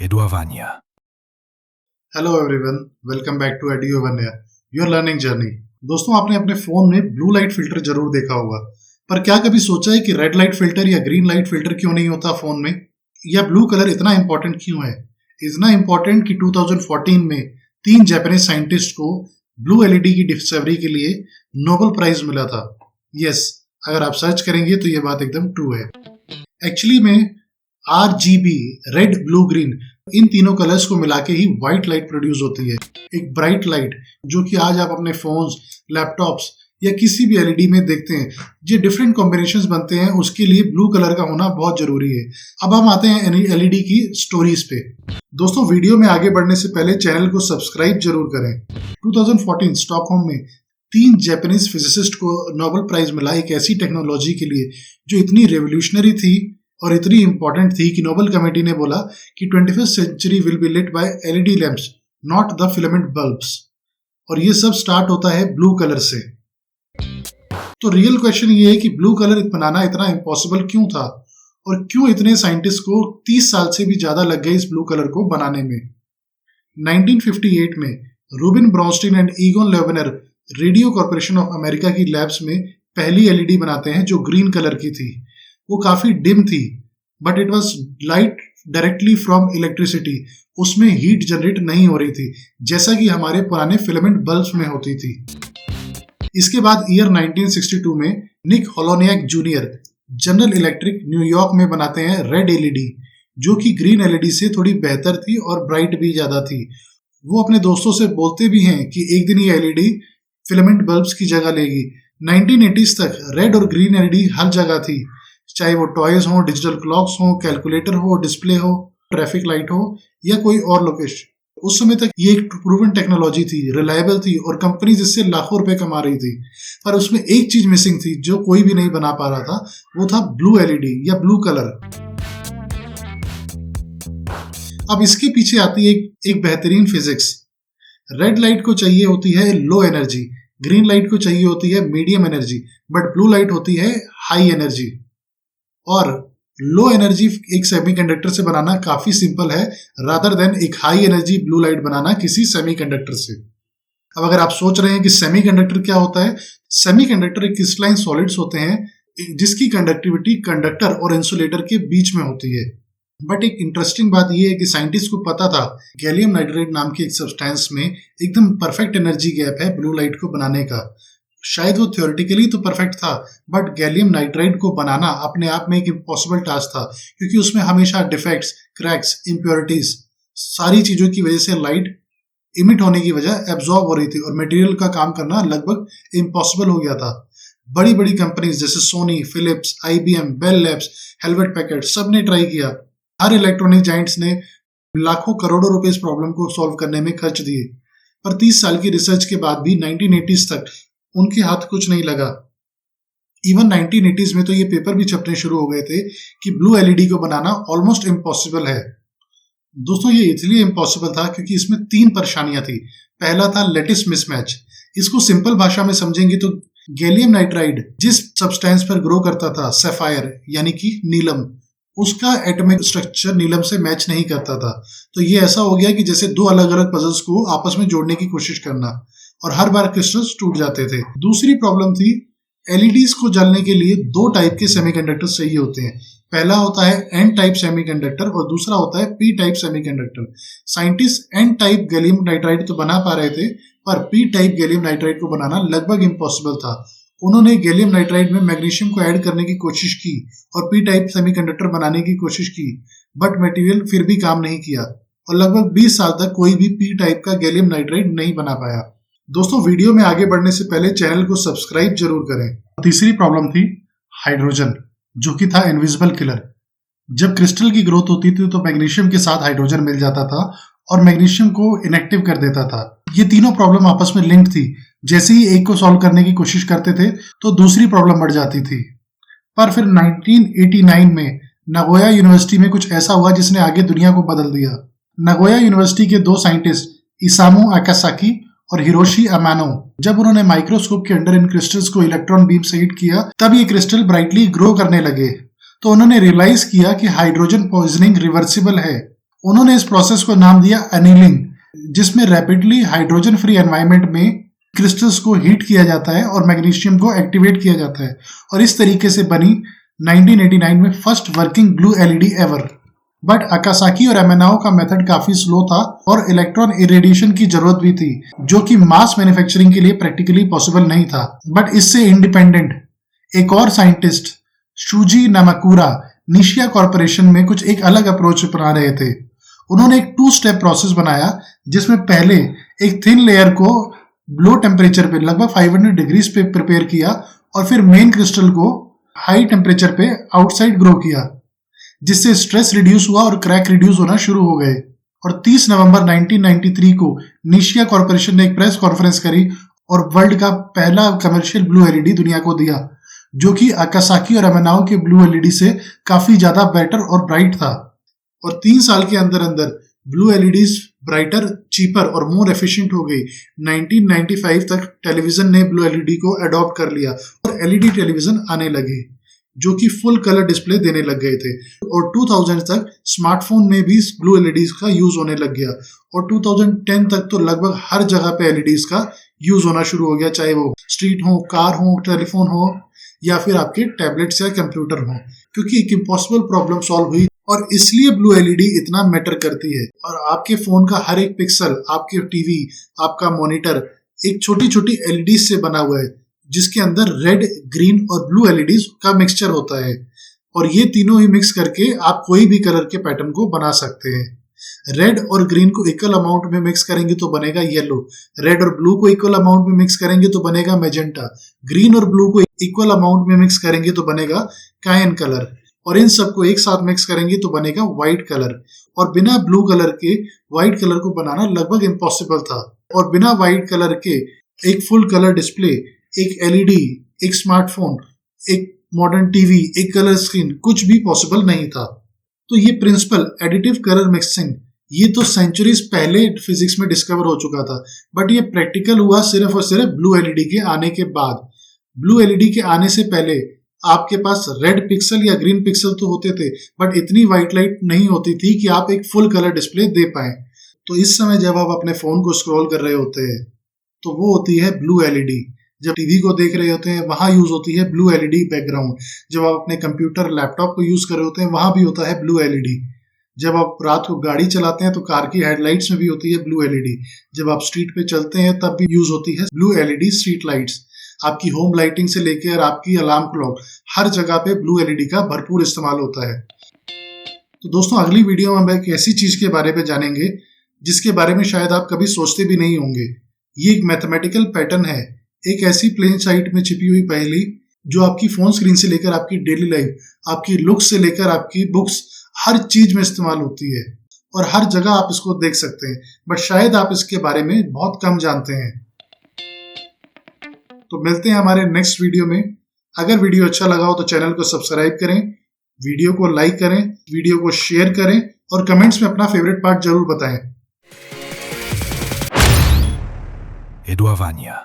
Eduavania. Hello everyone, welcome back to Eduvania, your learning journey. दोस्तों, आपने अपने phone में ब्लू लाइट फिल्टर जरूर देखा होगा, पर क्या कभी सोचा है कि रेड लाइट फिल्टर या ग्रीन लाइट फिल्टर क्यों नहीं होता फोन में, या ब्लू कलर इतना इंपॉर्टेंट क्यों है? इतना इंपॉर्टेंट कि 2014 में 3 जापानीज साइंटिस्ट को ब्लू एलईडी की डिस्कवरी के लिए नोबेल प्राइज मिला था। यस, अगर आप सर्च करेंगे तो ये बात एकदम ट्रू है। एक्चुअली में RGB, रेड ब्लू ग्रीन, इन तीनों कलर्स को मिला के ही व्हाइट लाइट प्रोड्यूस होती है, एक ब्राइट लाइट जो कि आज आप अपने फोन्स, लैपटॉप्स या किसी भी एलईडी में देखते हैं। जो डिफरेंट कॉम्बिनेशंस बनते हैं उसके लिए ब्लू कलर का होना बहुत जरूरी है। अब हम आते हैं एलईडी की स्टोरीज पे। दोस्तों, वीडियो में आगे बढ़ने से पहले चैनल को सब्सक्राइब जरूर करें। 2014 स्टॉकहोम में 3 जापानीज फिजिसिस्ट को नोबेल प्राइज मिला एक ऐसी टेक्नोलॉजी के लिए जो इतनी रेवोल्यूशनरी थी और इतनी इंपॉर्टेंट थी कि नोबेल कमेटी ने बोला कि 21st century will be lit by LED lamps, not the filament bulbs. और ये सब स्टार्ट होता है ब्लू कलर से। तो रियल क्वेश्चन ये है कि ब्लू कलर बनाना इतना इम्पॉसिबल क्यों था और क्यों इतने साइंटिस्ट को 30 साल से भी ज्यादा लग गए इस ब्लू कलर को बनाने में। 1958 में Rubin Braunstein and Egon Loebner Radio Corporation of America की लैब्स में पहली एलईडी बनाते हैं जो ग्रीन कलर की थी। वो काफी डिम थी, but it was light directly from electricity. उसमें हीट जनरेट नहीं हो रही थी जैसा कि हमारे पुराने फिलामेंट बल्ब्स में होती थी। इसके बाद ईयर 1962 में निक होलोनियक जूनियर जनरल इलेक्ट्रिक न्यूयॉर्क में बनाते हैं रेड एलईडी, जो कि ग्रीन एलईडी से थोड़ी बेहतर थी और ब्राइट भी ज्यादा थी। वो अपने दोस्तों से बोलते भी हैं कि एक दिन ये एलईडी फिलामेंट बल्ब्स की जगह लेगी। 1980s तक रेड और ग्रीन एलईडी हर जगह थी, चाहे वो टॉयज हो, डिजिटल क्लॉक्स हो, कैलकुलेटर हो, डिस्प्ले हो, ट्रैफिक लाइट हो या कोई और लोकेशन। उस समय तक ये एक प्रूवन टेक्नोलॉजी थी, रिलायबल थी और कंपनीज इससे लाखों रुपए कमा रही थी। पर उसमें एक चीज मिसिंग थी जो कोई भी नहीं बना पा रहा था, वो था ब्लू एलईडी या ब्लू कलर। अब इसके पीछे आती है एक बेहतरीन फिजिक्स। रेड लाइट को चाहिए होती है लो एनर्जी, ग्रीन लाइट को चाहिए होती है medium energy, but blue light होती है हाई एनर्जी। और लो एनर्जी एक सेमीकंडक्टर से बनाना काफी सिंपल है रादर देन एक हाई एनर्जी ब्लू लाइट बनाना किसी सेमीकंडक्टर से। अब अगर आप सोच रहे हैं कि सेमीकंडक्टर क्या होता है, सेमीकंडक्टर एक क्रिस्टलाइन सॉलिड्स होते हैं जिसकी कंडक्टिविटी कंडक्टर और इंसुलेटर के बीच में होती है। बट एक इंटरेस्टिंग बात यह है कि साइंटिस्ट को पता था गैलियम नाइट्राइड नाम के एक सब्सटेंस में एकदम परफेक्ट एनर्जी गैप है ब्लू लाइट को बनाने का। शायद वो थ्योरेटिकली तो परफेक्ट था, बट गैलियम नाइट्राइड को बनाना अपने आप में एक इम्पॉसिबल टास्क था, क्योंकि उसमें हमेशा डिफेक्ट्स, क्रैक्स, इम्प्योरिटीज, सारी चीजों की वजह से लाइट इमिट होने की वजह एब्जॉर्ब हो रही थी और मटेरियल का काम करना लगभग इम्पॉसिबल हो गया था। बड़ी बड़ी कंपनीज जैसे Sony, Philips, IBM, Bell Labs, Hewlett Packard सब ने ट्राई किया। हर इलेक्ट्रॉनिक जाइंट्स ने लाखों करोड़ों रुपए इस प्रॉब्लम को सॉल्व करने में खर्च दिए, पर 30 साल की रिसर्च के बाद भी 1980s तक उनके हाथ कुछ नहीं लगा। इवन 1980s में तो ये पेपर भी छपने शुरू हो गए थे कि ब्लू एलईडी को बनाना ऑलमोस्ट इम्पॉसिबल है। दोस्तों, ये इसलिए इम्पॉसिबल था क्योंकि इसमें 3 परेशानियां थी। पहला था लेटिस मिसमैच। इसको सिंपल भाषा में समझेंगे तो गैलियम नाइट्राइड जिस सब्सटेंस पर ग्रो करता था, सैफायर यानी कि नीलम, उसका एटॉमिक स्ट्रक्चर नीलम से मैच नहीं करता था। तो ये ऐसा हो गया कि जैसे 2 अलग अलग पजल्स को आपस में जोड़ने की कोशिश करना, और हर बार क्रिस्टल्स टूट जाते थे। दूसरी प्रॉब्लम थी एलईडीज को जलने के लिए 2 टाइप के सेमीकंडक्टर चाहिए होते हैं। पहला होता है एन टाइप सेमीकंडक्टर और दूसरा होता है P type semiconductor. Scientist N type gallium nitride तो बना पा रहे थे, पर पी टाइप गैलियम नाइट्राइड को बनाना लगभग इम्पॉसिबल था। उन्होंने गैलियम नाइट्राइड में मैग्नीशियम को ऐड करने की कोशिश की और पी टाइप सेमीकंडक्टर बनाने की कोशिश की, बट मटेरियल फिर भी काम नहीं किया और लगभग 20 साल तक कोई भी पी टाइप का गैलियम नाइट्राइड नहीं बना पाया। दोस्तों, वीडियो में आगे बढ़ने से पहले चैनल को सब्सक्राइब जरूर करें। तीसरी प्रॉब्लम थी हाइड्रोजन, जो कि था इनविजिबल किलर। जब क्रिस्टल की ग्रोथ होती थी तो मैग्नीशियम के साथ हाइड्रोजन मिल जाता था और मैग्नीशियम को इनएक्टिव कर देता था। ये तीनों प्रॉब्लम आपस में लिंक्ड थी। जैसे ही एक को सॉल्व करने की कोशिश करते थे तो दूसरी प्रॉब्लम बढ़ जाती थी। पर फिर 1989 में नगोया यूनिवर्सिटी में कुछ ऐसा हुआ जिसने आगे दुनिया को बदल दिया। नगोया यूनिवर्सिटी के 2 साइंटिस्ट इसामु आकासाकी और हिरोशी अमानो, जब उन्होंने माइक्रोस्कोप के अंडर इन क्रिस्टल्स को इलेक्ट्रॉन बीम से हिट किया, तब ये क्रिस्टल ब्राइटली ग्रो करने लगे। तो उन्होंने रियलाइज किया कि हाइड्रोजन पॉइजनिंग रिवर्सिबल है उन्होंने इस प्रोसेस को नाम दिया एनीलिंग, जिसमें रैपिडली हाइड्रोजन फ्री एनवायरनमेंट में क्रिस्टल्स को हीट किया जाता है और मैग्नीशियम को एक्टिवेट किया जाता है, और इस तरीके से बनी 1989 में first working blue LED ever. But Akasaki और एमेनाओ का मेथड काफी स्लो था और इलेक्ट्रॉन इरेडिएशन की जरूरत भी थी, जो कि मास मैन्युफैक्चरिंग के लिए प्रैक्टिकली पॉसिबल नहीं था। बट इससे इंडिपेंडेंट एक और साइंटिस्ट शूजी नामाकुरा निशिया कॉर्पोरेशन में कुछ एक अलग अप्रोच अपना रहे थे। उन्होंने एक 2 स्टेप प्रोसेस बनाया, जिसमें पहले एक थिन लेयर को लो टेम्परेचर पे लगभग 500 डिग्रीज पे प्रिपेयर किया और फिर मेन क्रिस्टल को हाई टेम्परेचर पे आउटसाइड ग्रो किया, जिससे स्ट्रेस रिड्यूस हुआ और क्रैक रिड्यूस होना शुरू हो गए। और 30 नवंबर 1993 को निशिया कॉर्पोरेशन ने एक प्रेस कॉन्फ्रेंस करी और वर्ल्ड का पहला कमर्शियल ब्लू एलईडी दुनिया को दिया, जो कि अकासाकी और एमेनाओ के ब्लू एलईडी से काफी ज्यादा बेटर और ब्राइट था। और 3 साल के अंदर अंदर ब्लू एलईडीज ब्राइटर, चीपर और मोर एफिशिएंट हो गई। 1995 तक टेलीविजन ने ब्लू एलईडी को अडॉप्ट कर लिया और एलईडी टेलीविजन आने लगे, जो कि फुल कलर डिस्प्ले देने लग गए थे। और 2000 तक स्मार्टफोन में भी ब्लू एलईडीज का यूज होने लग गया, और 2010 तक तो लगभग हर जगह पे एलईडीज का यूज होना शुरू हो गया, चाहे वो स्ट्रीट हो, कार हो, टेलीफोन हो या फिर आपके टैबलेट्स या कंप्यूटर हो, क्योंकि एक इम्पॉसिबल प्रॉब्लम सॉल्व हुई। और इसलिए ब्लू एलईडी इतना मैटर करती है। और आपके फोन का हर एक पिक्सल, आपके टीवी, आपका मॉनिटर एक छोटी छोटी एलईडी से बना हुआ है, जिसके अंदर रेड, ग्रीन और ब्लू एलईडीज का मिक्सचर होता है, और ये तीनों ही मिक्स करके आप कोई भी कलर के पैटर्न को बना सकते हैं। रेड और ग्रीन को इक्वल अमाउंट में मिक्स करेंगे तो बनेगा येलो, रेड और ब्लू को इक्वल अमाउंट में मिक्स करेंगे तो बनेगा मैजेंटा, ग्रीन और ब्लू को इक्वल अमाउंट में मिक्स करेंगे तो बनेगा कायन कलर, और इन सबको एक साथ मिक्स करेंगे तो बनेगा व्हाइट कलर। और बिना ब्लू कलर के व्हाइट कलर को बनाना लगभग इम्पॉसिबल था, और बिना व्हाइट कलर के एक फुल कलर डिस्प्ले, एक एलईडी, एक स्मार्टफोन, एक मॉडर्न टीवी, एक कलर स्क्रीन, कुछ भी पॉसिबल नहीं था। तो ये प्रिंसिपल एडिटिव कलर मिक्सिंग, ये तो सेंचुरीज पहले फिजिक्स में डिस्कवर हो चुका था, बट ये प्रैक्टिकल हुआ सिर्फ और सिर्फ ब्लू एलईडी के आने के बाद। ब्लू एलईडी के आने से पहले आपके पास रेड पिक्सल या ग्रीन पिक्सल तो होते थे, बट इतनी व्हाइट लाइट नहीं होती थी कि आप एक फुल कलर डिस्प्ले दे पाए। तो इस समय जब आप अपने फोन को स्क्रॉल कर रहे होते हैं तो वो होती है ब्लू एलईडी। जब टीवी को देख रहे होते हैं वहां यूज होती है ब्लू एलईडी बैकग्राउंड। जब आप अपने कंप्यूटर, लैपटॉप को यूज कर रहे होते हैं वहां भी होता है ब्लू एलईडी। जब आप रात को गाड़ी चलाते हैं तो कार की हेडलाइट्स में भी होती है ब्लू एलईडी। जब आप स्ट्रीट पे चलते हैं तब भी यूज होती है ब्लू एलईडी स्ट्रीट लाइट्स। आपकी होम लाइटिंग से लेकर आपकी अलार्म क्लॉक, हर जगह पे ब्लू एलईडी का भरपूर इस्तेमाल होता है। तो दोस्तों, अगली वीडियो में हम एक ऐसी चीज के बारे में जानेंगे जिसके बारे में शायद आप कभी सोचते भी नहीं होंगे। ये एक मैथमेटिकल पैटर्न है, एक ऐसी प्लेन साइट में छिपी हुई पहेली जो आपकी फोन स्क्रीन से लेकर आपकी डेली लाइफ, आपकी लुक्स से लेकर आपकी बुक्स, हर चीज में इस्तेमाल होती है और हर जगह आप इसको देख सकते हैं, बट शायद आप इसके बारे में बहुत कम जानते हैं। तो मिलते हैं हमारे नेक्स्ट वीडियो में। अगर वीडियो अच्छा लगा हो तो चैनल को सब्सक्राइब करें, वीडियो को लाइक करें, वीडियो को शेयर करें और कमेंट्स में अपना फेवरेट पार्ट जरूर बताएं। Eduarwania.